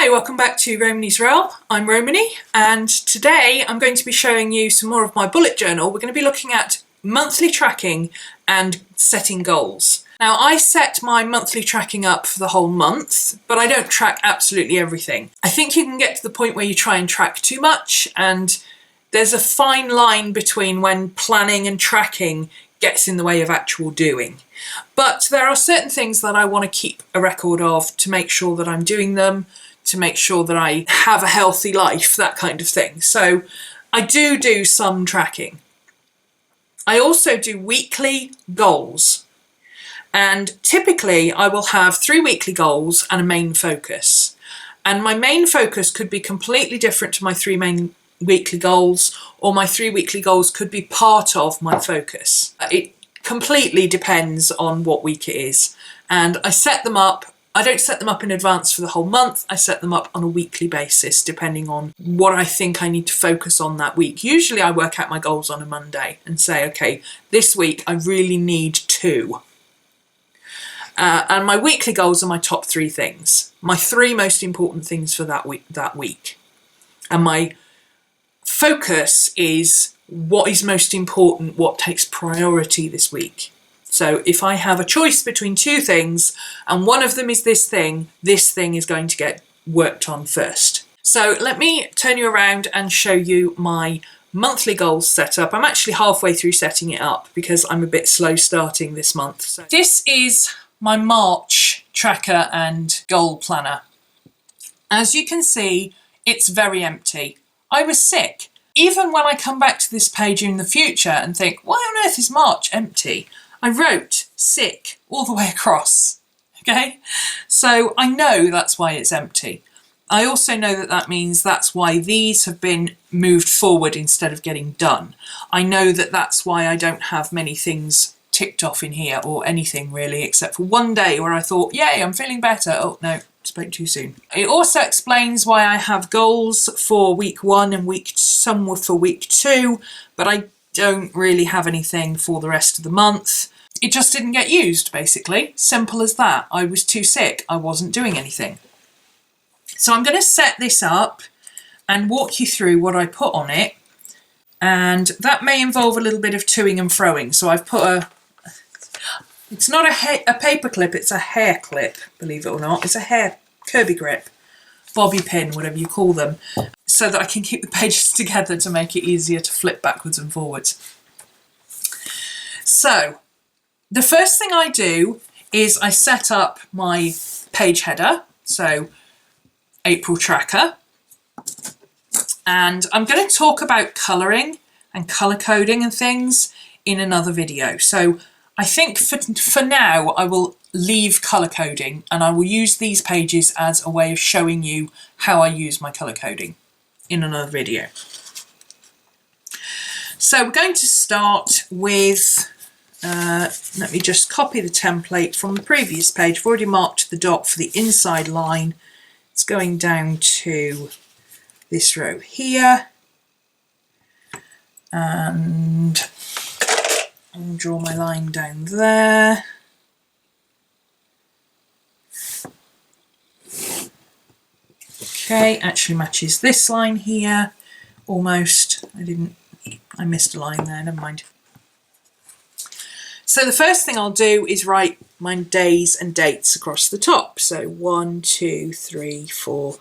Hi, welcome back to RhomanysRealm. I'm Romany, and today I'm going to be showing you some more of my bullet journal. We're going to be looking at monthly tracking and setting goals. Now, I set my monthly tracking up for the whole month, but I don't track absolutely everything. I think you can get to the point where you try and track too much, and there's a fine line between when planning and tracking gets in the way of actual doing. But there are certain things that I want to keep a record of to make sure that I'm doing them, to make sure that I have a healthy life, that kind of thing. So I do some tracking. I also do weekly goals. And typically I will have 3 weekly goals and a main focus. And my main focus could be completely different to my 3 main weekly goals, or my 3 weekly goals could be part of my focus. It completely depends on what week it is. And I set them up. I don't set them up in advance for the whole month. I set them up on a weekly basis, depending on what I think I need to focus on that week. Usually I work out my goals on a Monday and say, okay, this week I really need 2. And my weekly goals are my top 3 things, my 3 most important things for that week. And my focus is what is most important, what takes priority this week. So if I have a choice between 2 things and one of them is this thing is going to get worked on first. So let me turn you around and show you my monthly goals set up. I'm actually halfway through setting it up because I'm a bit slow starting this month. So this is my March tracker and goal planner. As you can see, it's very empty. I was sick. Even when I come back to this page in the future and think, why on earth is March empty? I wrote sick all the way across, okay? So I know that's why it's empty. I also know that that means that's why these have been moved forward instead of getting done. I know that that's why I don't have many things ticked off in here, or anything really, except for one day where I thought, yay, I'm feeling better. Oh no, spoke too soon. It also explains why I have goals for week 1 and some were for week 2, but I don't really have anything for the rest of the month. It just didn't get used, basically. Simple as that. I was too sick. I wasn't doing anything. So I'm going to set this up and walk you through what I put on it. And that may involve a little bit of toing and froing. So I've put it's not a paper clip, it's a hair clip, believe it or not. It's a hair Kirby grip, bobby pin, whatever you call them, so that I can keep the pages together to make it easier to flip backwards and forwards. So the first thing I do is I set up my page header, so April tracker, and I'm going to talk about colouring and colour coding and things in another video. So I think for now I will leave colour coding, and I will use these pages as a way of showing you how I use my colour coding in another video. So we're going to start with, let me just copy the template from the previous page. I've already marked the dot for the inside line. It's going down to this row here, and I'll draw my line down there. Okay, actually matches this line here, almost. I missed a line there, never mind. So the first thing I'll do is write my days and dates across the top. So 1, 2, 3, 4.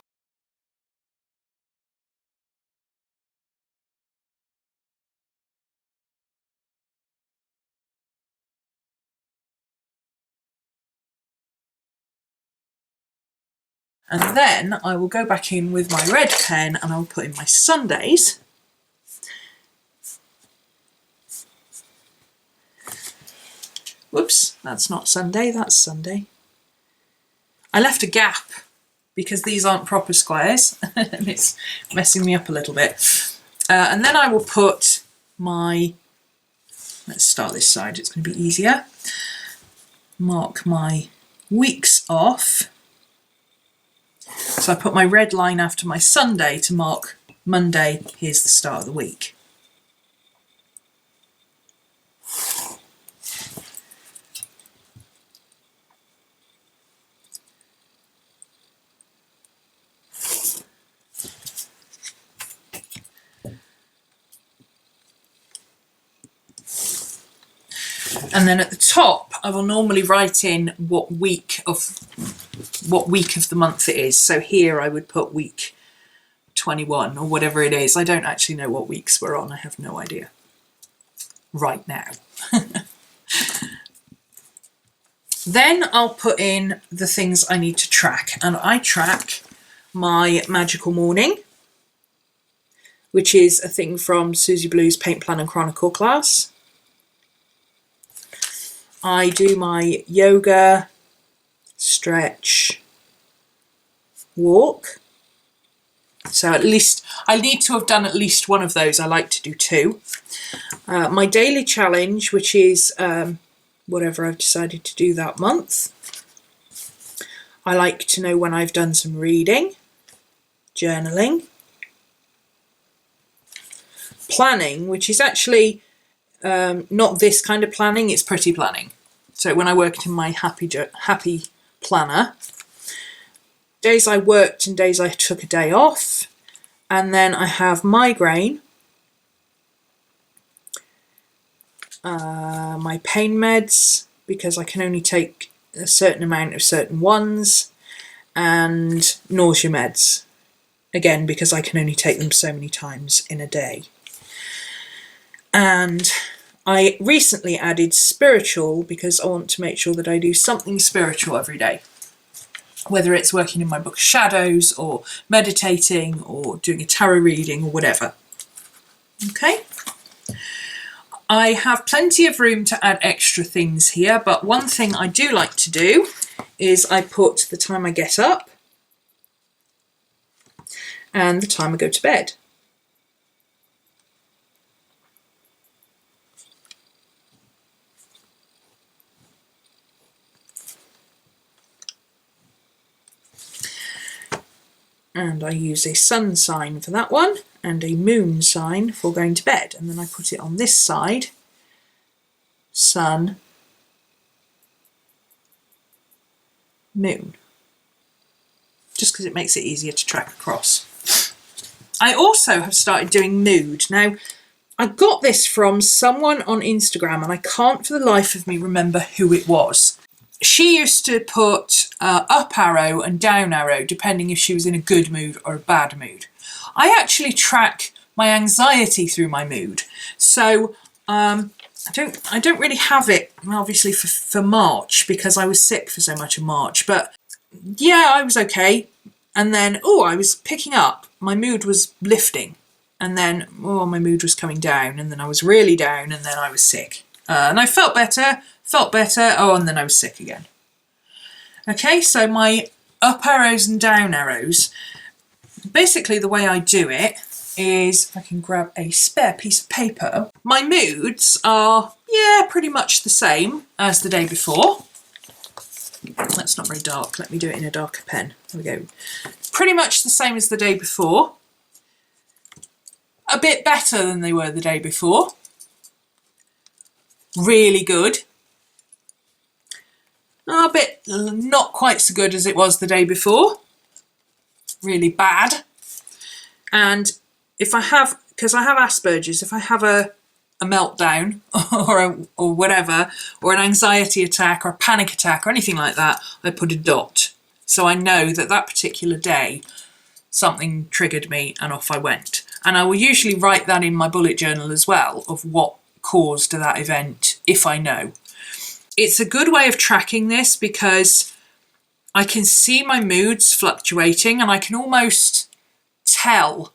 And then I will go back in with my red pen and I'll put in my Sundays. Whoops, that's not Sunday, that's Sunday. I left a gap because these aren't proper squares and it's messing me up a little bit. And then I will put my, let's start this side, it's going to be easier. Mark my weeks off. So I put my red line after my Sunday to mark Monday, here's the start of the week. And then at the top, I will normally write in what week of the month it is. So here I would put week 21 or whatever it is. I don't actually know what weeks we're on. I have no idea right now. Then I'll put in the things I need to track, and I track my magical morning, which is a thing from Susie Blue's Paint, Plan and Chronicle class. I do my yoga, stretch, walk. So at least I need to have done at least one of those. I like to do 2. My daily challenge, which is whatever I've decided to do that month. I like to know when I've done some reading, journaling, planning, which is actually not this kind of planning, it's pretty planning. So when I worked in my happy planner, days I worked and days I took a day off, and then I have migraine, my pain meds, because I can only take a certain amount of certain ones, and nausea meds, again because I can only take them so many times in a day. And I recently added spiritual because I want to make sure that I do something spiritual every day, whether it's working in my book of shadows or meditating or doing a tarot reading or whatever. Okay. I have plenty of room to add extra things here, but one thing I do like to do is I put the time I get up and the time I go to bed. And I use a sun sign for that one and a moon sign for going to bed. And then I put it on this side, sun, moon, just because it makes it easier to track across. I also have started doing mood. Now, I got this from someone on Instagram and I can't for the life of me remember who it was. She used to put up arrow and down arrow depending if she was in a good mood or a bad mood. I actually track my anxiety through my mood. So I don't really have it, obviously, for March because I was sick for so much of March. But yeah, I was okay. And then, I was picking up. My mood was lifting. And then, my mood was coming down. And then I was really down. And then I was sick. And I felt better. And then I was sick again. Okay, so my up arrows and down arrows, basically the way I do it is, if I can grab a spare piece of paper, my moods are, pretty much the same as the day before. That's not very dark, let me do it in a darker pen. There we go. Pretty much the same as the day before. A bit better than they were the day before. Really good. A bit not quite so good as it was the day before. Really bad. And if I have, because I have Asperger's, if I have a meltdown or whatever, or an anxiety attack or a panic attack or anything like that, I put a dot. So I know that that particular day something triggered me and off I went. And I will usually write that in my bullet journal as well, of what caused that event, if I know. It's a good way of tracking this because I can see my moods fluctuating and I can almost tell,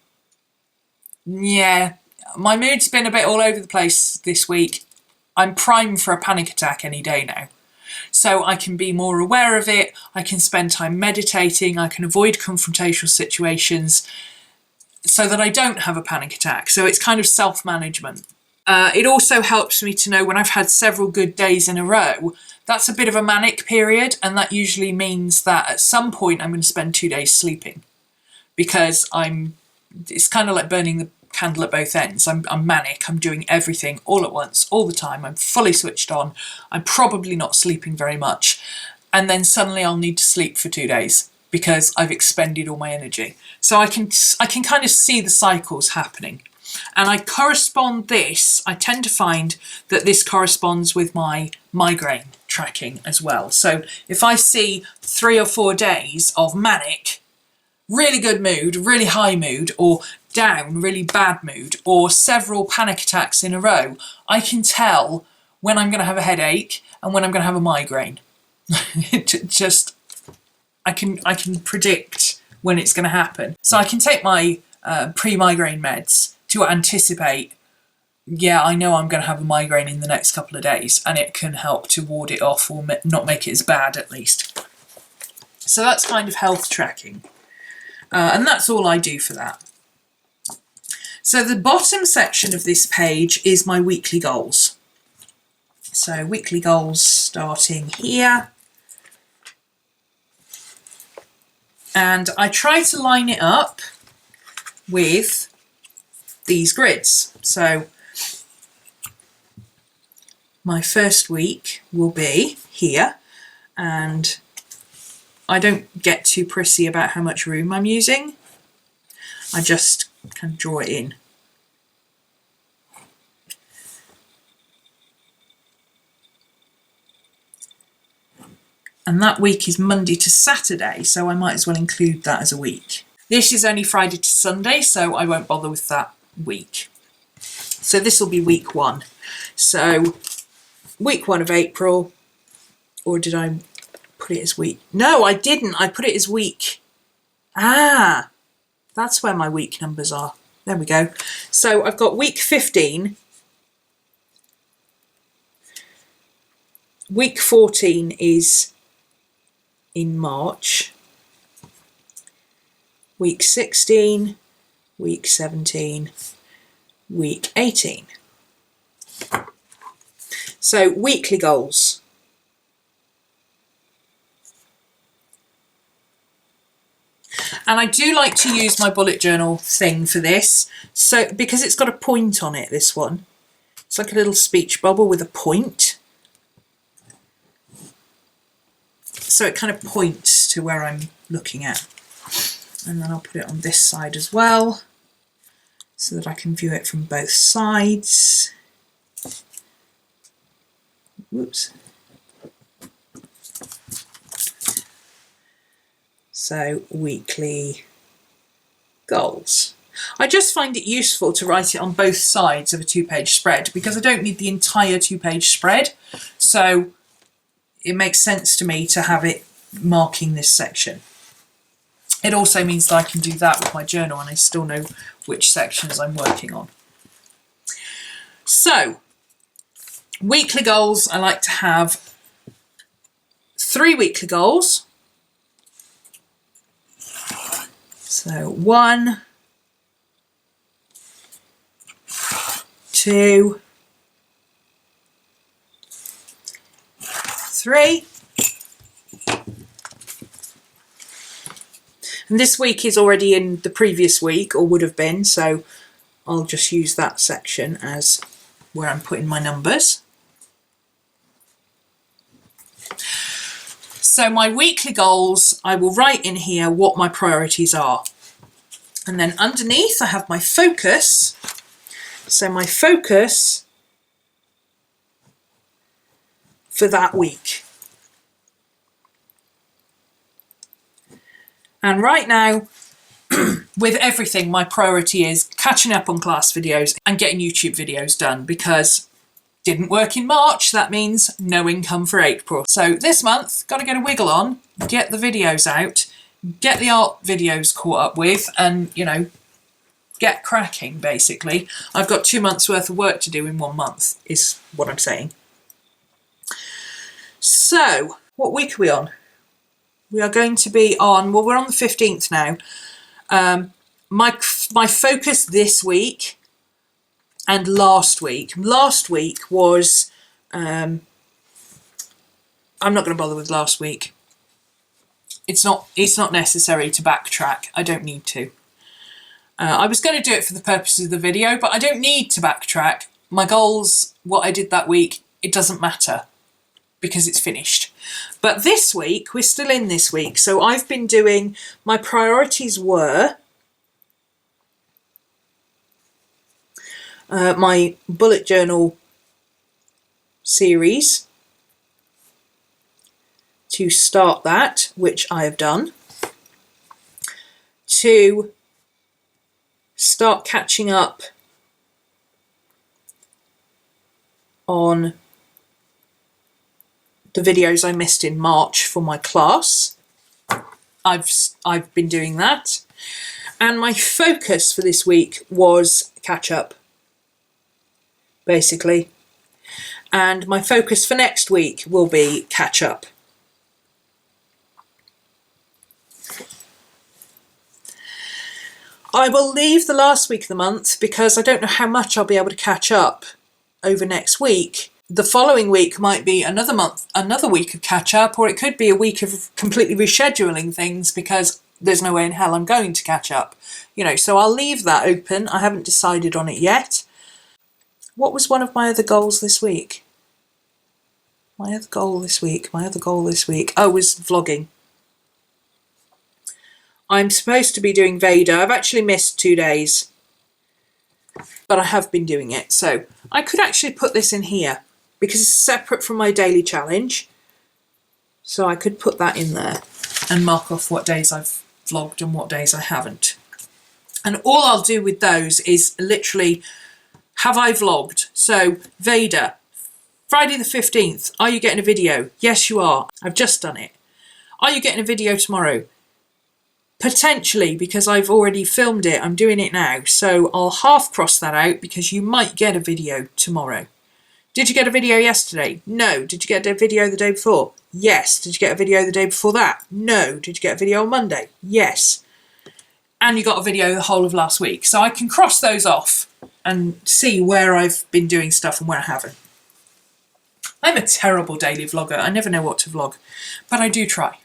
my mood's been a bit all over the place this week. I'm primed for a panic attack any day now. So I can be more aware of it. I can spend time meditating. I can avoid confrontational situations so that I don't have a panic attack. So it's kind of self-management. It also helps me to know when I've had several good days in a row, that's a bit of a manic period, and that usually means that at some point I'm going to spend 2 days sleeping because it's kind of like burning the candle at both ends. I'm manic, I'm doing everything all at once, all the time, I'm fully switched on, I'm probably not sleeping very much, and then suddenly I'll need to sleep for 2 days because I've expended all my energy. So I can kind of see the cycles happening. And I tend to find that this corresponds with my migraine tracking as well. So if I see 3 or 4 days of manic, really good mood, really high mood, or down, really bad mood, or several panic attacks in a row, I can tell when I'm going to have a headache and when I'm going to have a migraine. I can predict when it's going to happen. So I can take my pre-migraine meds to anticipate, yeah, I know I'm going to have a migraine in the next couple of days, and it can help to ward it off or not make it as bad at least. So that's kind of health tracking. And that's all I do for that. So the bottom section of this page is my weekly goals. So weekly goals starting here. And I try to line it up with these grids. So my first week will be here, and I don't get too prissy about how much room I'm using. I just kind of draw it in. And that week is Monday to Saturday, so I might as well include that as a week. This is only Friday to Sunday, so I won't bother with that week. So this will be week 1. So week 1 of April, or did I put it as week? No, I didn't. I put it as week. Ah, that's where my week numbers are. There we go. So I've got week 15. Week 14 is in March. Week 16, week 17, week 18. So weekly goals. And I do like to use my bullet journal thing for this, so because it's got a point on it, this one. It's like a little speech bubble with a point. So it kind of points to where I'm looking at. And then I'll put it on this side as well, so that I can view it from both sides. Whoops. So weekly goals. I just find it useful to write it on both sides of a 2-page spread, because I don't need the entire 2-page spread. So it makes sense to me to have it marking this section. It also means that I can do that with my journal and I still know which sections I'm working on. So, weekly goals, I like to have 3 weekly goals. So 1, 2, 3. And this week is already in the previous week, or would have been, so I'll just use that section as where I'm putting my numbers. So my weekly goals, I will write in here what my priorities are. And then underneath I have my focus. So my focus for that week. And right now, with everything, my priority is catching up on class videos and getting YouTube videos done, because didn't work in March, that means no income for April. So this month, got to get a wiggle on, get the videos out, get the art videos caught up with, and, you know, get cracking, basically. I've got 2 months worth of work to do in 1 month, is what I'm saying. So, what week are we on? We are going to be on, well, we're on the 15th now. My focus this week and last week was, I'm not going to bother with last week. It's not necessary to backtrack. I don't need to. I was going to do it for the purposes of the video, but I don't need to backtrack. My goals, what I did that week, it doesn't matter, because it's finished. But this week, we're still in this week, so I've been doing, my priorities were my bullet journal series to start that, which I have done, to start catching up on the videos I missed in March for my class. I've been doing that, and my focus for this week was catch up, basically, and my focus for next week will be catch up. I will leave the last week of the month because I don't know how much I'll be able to catch up over next week. The following week might be another week of catch up, or it could be a week of completely rescheduling things because there's no way in hell I'm going to catch up. So I'll leave that open. I haven't decided on it yet. What was one of my other goals this week? My other goal this week was vlogging. I'm supposed to be doing Vader. I've actually missed 2 days, but I have been doing it. So I could actually put this in here because it's separate from my daily challenge. So I could put that in there and mark off what days I've vlogged and what days I haven't. And all I'll do with those is literally, have I vlogged? So Vader, Friday the 15th, are you getting a video? Yes, you are. I've just done it. Are you getting a video tomorrow? Potentially, because I've already filmed it. I'm doing it now. So I'll half cross that out because you might get a video tomorrow. Did you get a video yesterday? No. Did you get a video the day before? Yes. Did you get a video the day before that? No. Did you get a video on Monday? Yes. And you got a video the whole of last week. So I can cross those off and see where I've been doing stuff and where I haven't. I'm a terrible daily vlogger. I never know what to vlog, but I do try.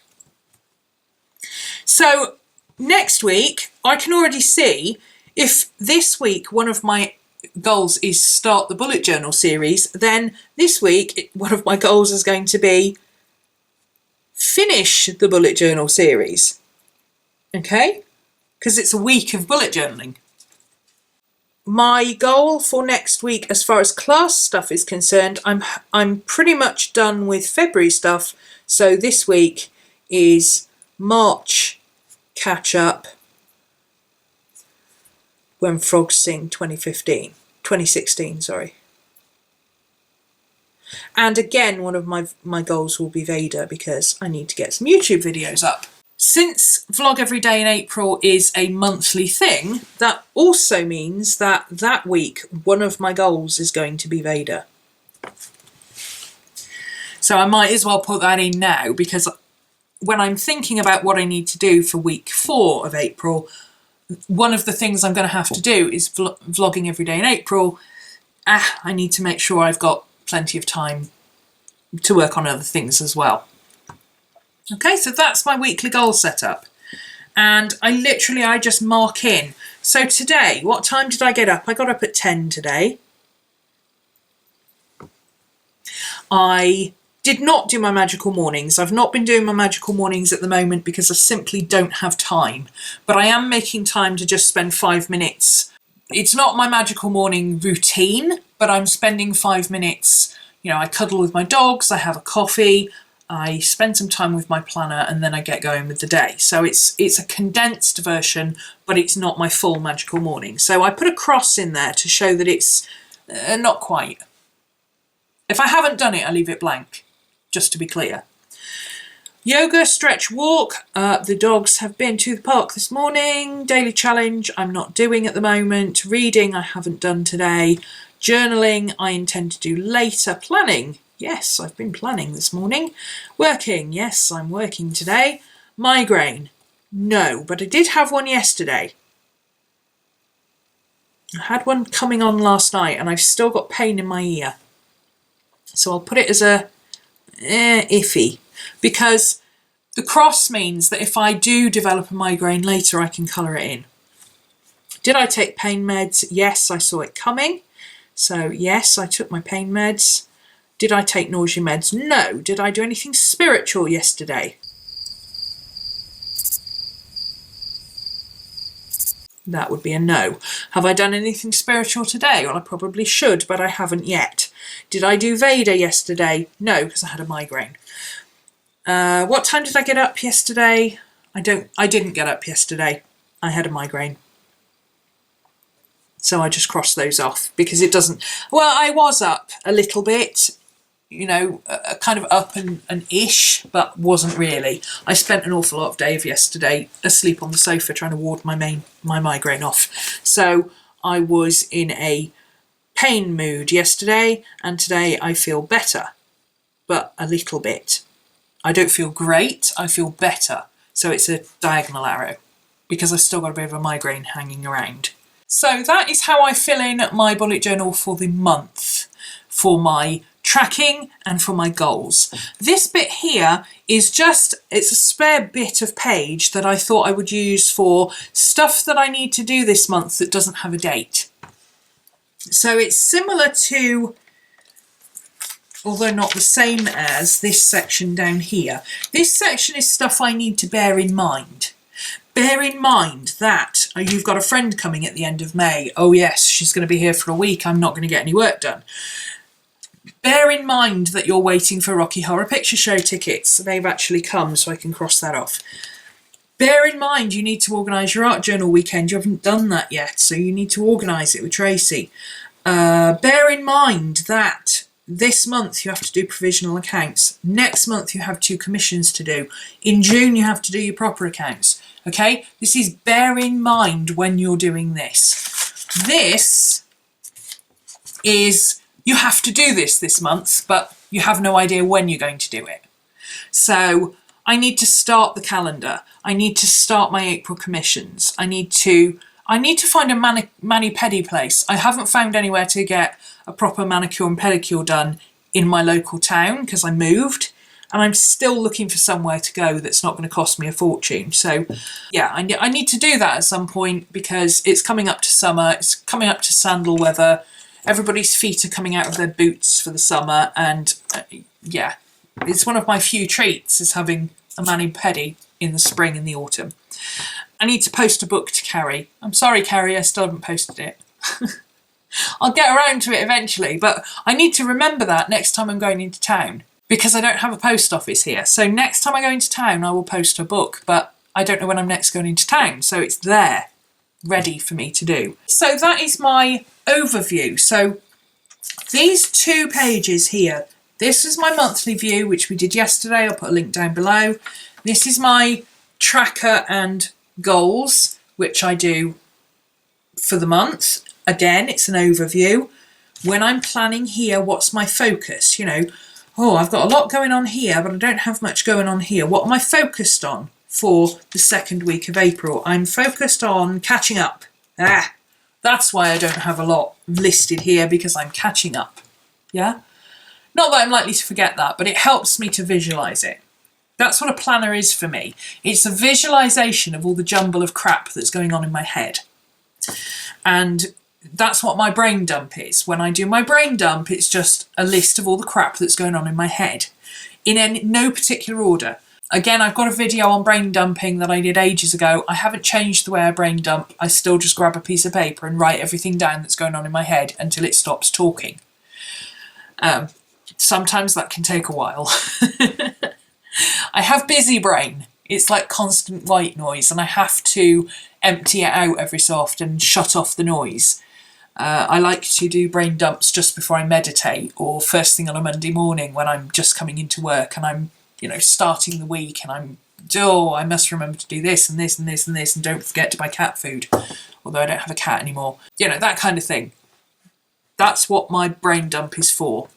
So next week, I can already see if this week one of my goals is start the bullet journal series, then this week one of my goals is going to be finish the bullet journal series. Okay? Because it's a week of bullet journaling. My goal for next week, as far as class stuff is concerned, I'm pretty much done with February stuff. So this week is March catch up when frogs sing 2016, sorry. And again, one of my goals will be Vader because I need to get some YouTube videos up. Since Vlog Every Day in April is a monthly thing, that also means that week one of my goals is going to be Vader. So I might as well put that in now, because when I'm thinking about what I need to do for week 4 of April, one of the things I'm going to have to do is vlogging every day in April. I need to make sure I've got plenty of time to work on other things as well. Okay, so that's my weekly goal setup. And I just mark in. So today, what time did I get up? I got up at 10 today. I did not do my magical mornings. I've not been doing my magical mornings at the moment because I simply don't have time. But I am making time to just spend 5 minutes. It's not my magical morning routine, but I'm spending 5 minutes. I cuddle with my dogs, I have a coffee, I spend some time with my planner, and then I get going with the day. So it's a condensed version, but it's not my full magical morning. So I put a cross in there to show that it's not quite. If I haven't done it, I leave it blank, just to be clear. Yoga, stretch, walk. The dogs have been to the park this morning. Daily challenge, I'm not doing at the moment. Reading, I haven't done today. Journaling, I intend to do later. Planning, yes, I've been planning this morning. Working, yes, I'm working today. Migraine, no, but I did have one yesterday. I had one coming on last night and I've still got pain in my ear. So I'll put it as a iffy, because the cross means that if I do develop a migraine later, I can colour it in. Did I take pain meds? Yes, I saw it coming. So yes, I took my pain meds. Did I take nausea meds? No. Did I do anything spiritual yesterday? That would be a no. Have I done anything spiritual today? Well, I probably should, but I haven't yet. Did I do Veda yesterday? No, because I had a migraine. What time did I get up yesterday? I didn't get up yesterday. I had a migraine. So I just crossed those off because it doesn't... Well, I was up a little bit, you know, kind of up and ish, but wasn't really. I spent an awful lot of day of yesterday asleep on the sofa trying to ward my migraine off. So I was in a pain mood yesterday, and today I feel better, but a little bit. I don't feel great, I feel better. So it's a diagonal arrow because I've still got a bit of a migraine hanging around. So that is how I fill in my bullet journal for the month, for my tracking and for my goals. This bit here is just, it's a spare bit of page that I thought I would use for stuff that I need to do this month that doesn't have a date. So it's similar to, although not the same as, this section down here. This section is stuff I need to bear in mind. Bear in mind that you've got a friend coming at the end of May. Oh yes, she's going to be here for a week. I'm not going to get any work done. Bear in mind that you're waiting for Rocky Horror Picture Show tickets. They've actually come, so I can cross that off. Bear in mind you need to organise your art journal weekend. You haven't done that yet, so you need to organise it with Tracy. Bear in mind that this month you have to do provisional accounts. Next month you have 2 commissions to do. In June you have to do your proper accounts. Okay, this is bear in mind when you're doing this. This is, you have to do this month, but you have no idea when you're going to do it. So I need to start the calendar. I need to start my April commissions. I need to find a mani-pedi place. I haven't found anywhere to get a proper manicure and pedicure done in my local town because I moved. And I'm still looking for somewhere to go that's not going to cost me a fortune. So, yeah, I need to do that at some point because it's coming up to summer. It's coming up to sandal weather. Everybody's feet are coming out of their boots for the summer. And, yeah, it's one of my few treats is having a mani-pedi in the spring and the autumn. I need to post a book to Carrie. I'm sorry, Carrie, I still haven't posted it. I'll get around to it eventually, but I need to remember that next time I'm going into town. Because I don't have a post office here. So next time I go into town, I will post a book, but I don't know when I'm next going into town. So it's there, ready for me to do. So that is my overview. So these 2 pages here, this is my monthly view, which we did yesterday. I'll put a link down below. This is my tracker and goals, which I do for the month. Again, it's an overview. When I'm planning here, what's my focus? You know, oh, I've got a lot going on here, but I don't have much going on here. What am I focused on for the 2nd week of April? I'm focused on catching up. That's why I don't have a lot listed here, because I'm catching up. Yeah? Not that I'm likely to forget that, but it helps me to visualise it. That's what a planner is for me. It's a visualisation of all the jumble of crap that's going on in my head. And that's what my brain dump is. When I do my brain dump, it's just a list of all the crap that's going on in my head in no particular order. Again, I've got a video on brain dumping that I did ages ago. I haven't changed the way I brain dump. I still just grab a piece of paper and write everything down that's going on in my head until it stops talking. Sometimes that can take a while. I have busy brain. It's like constant white noise, and I have to empty it out every so often and shut off the noise. I like to do brain dumps just before I meditate, or first thing on a Monday morning when I'm just coming into work and I'm, you know, starting the week and I must remember to do this and this and this and this, and don't forget to buy cat food, although I don't have a cat anymore. You know, that kind of thing. That's what my brain dump is for.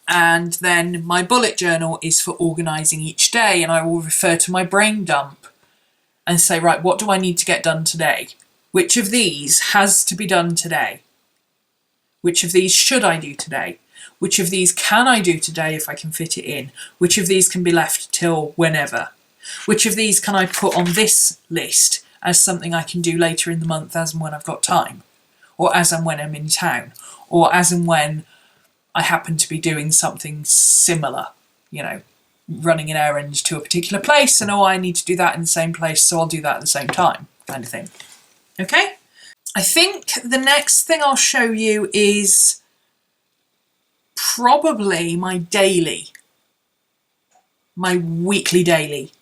And then my bullet journal is for organising each day, and I will refer to my brain dump and say, right, what do I need to get done today? Which of these has to be done today? Which of these should I do today? Which of these can I do today if I can fit it in? Which of these can be left till whenever? Which of these can I put on this list as something I can do later in the month as and when I've got time? Or as and when I'm in town? Or as and when I happen to be doing something similar, you know, running an errand to a particular place, and I need to do that in the same place, so I'll do that at the same time, kind of thing. Okay, I think the next thing I'll show you is probably my weekly daily.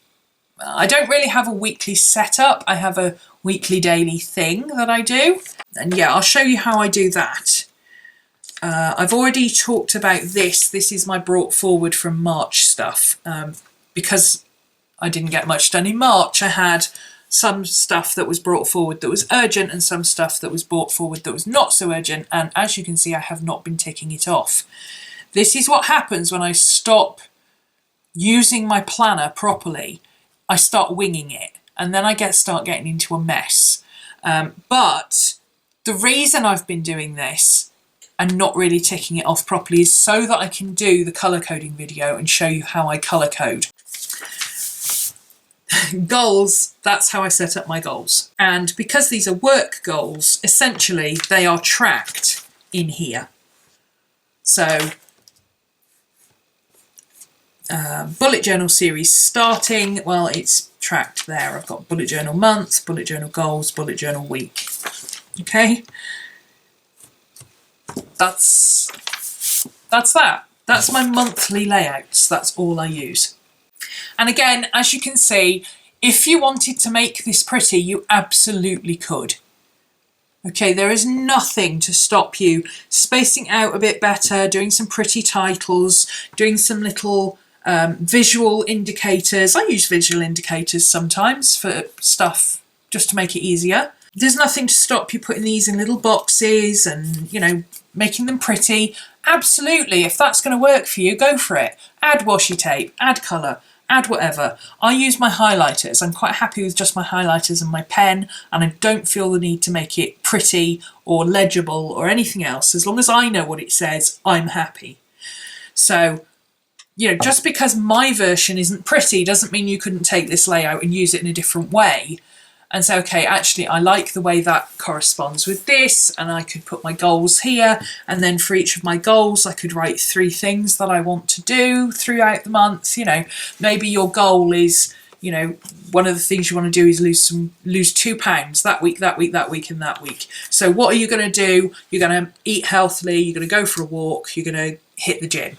I don't really have a weekly setup. I have a weekly daily thing that I do. And yeah, I'll show you how I do that. I've already talked about this. This is my brought forward from March stuff. Because I didn't get much done in March, I had some stuff that was brought forward that was urgent and some stuff that was brought forward that was not so urgent. And as you can see, I have not been ticking it off. This is what happens when I stop using my planner properly. I start winging it, and then I start getting into a mess. But the reason I've been doing this and not really ticking it off properly is so that I can do the colour coding video and show you how I colour code. Goals, that's how I set up my goals. And because these are work goals, essentially they are tracked in here. So bullet journal series starting, well, it's tracked there. I've got bullet journal month, bullet journal goals, bullet journal week. Okay, that's that. That's my monthly layouts. That's all I use. And again, as you can see, if you wanted to make this pretty, you absolutely could. Okay, there is nothing to stop you spacing out a bit better, doing some pretty titles, doing some little visual indicators. I use visual indicators sometimes for stuff just to make it easier. There's nothing to stop you putting these in little boxes and, you know, making them pretty. Absolutely, if that's going to work for you, go for it. Add washi tape, add colour, add whatever. I use my highlighters. I'm quite happy with just my highlighters and my pen, and I don't feel the need to make it pretty or legible or anything else. As long as I know what it says, I'm happy. So, you know, just because my version isn't pretty doesn't mean you couldn't take this layout and use it in a different way and say, okay, actually, I like the way that corresponds with this, and I could put my goals here, and then for each of my goals, I could write 3 things that I want to do throughout the month. You know, maybe your goal is, you know, one of the things you want to do is lose 2 pounds that week, that week, that week, and that week. So what are you going to do? You're going to eat healthily, you're going to go for a walk, you're going to hit the gym.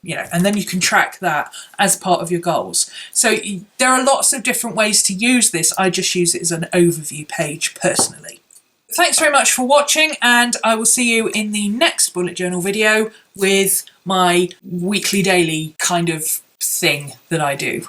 You know, and then you can track that as part of your goals. So there are lots of different ways to use this. I just use it as an overview page personally. Thanks very much for watching, and I will see you in the next bullet journal video with my weekly daily kind of thing that I do.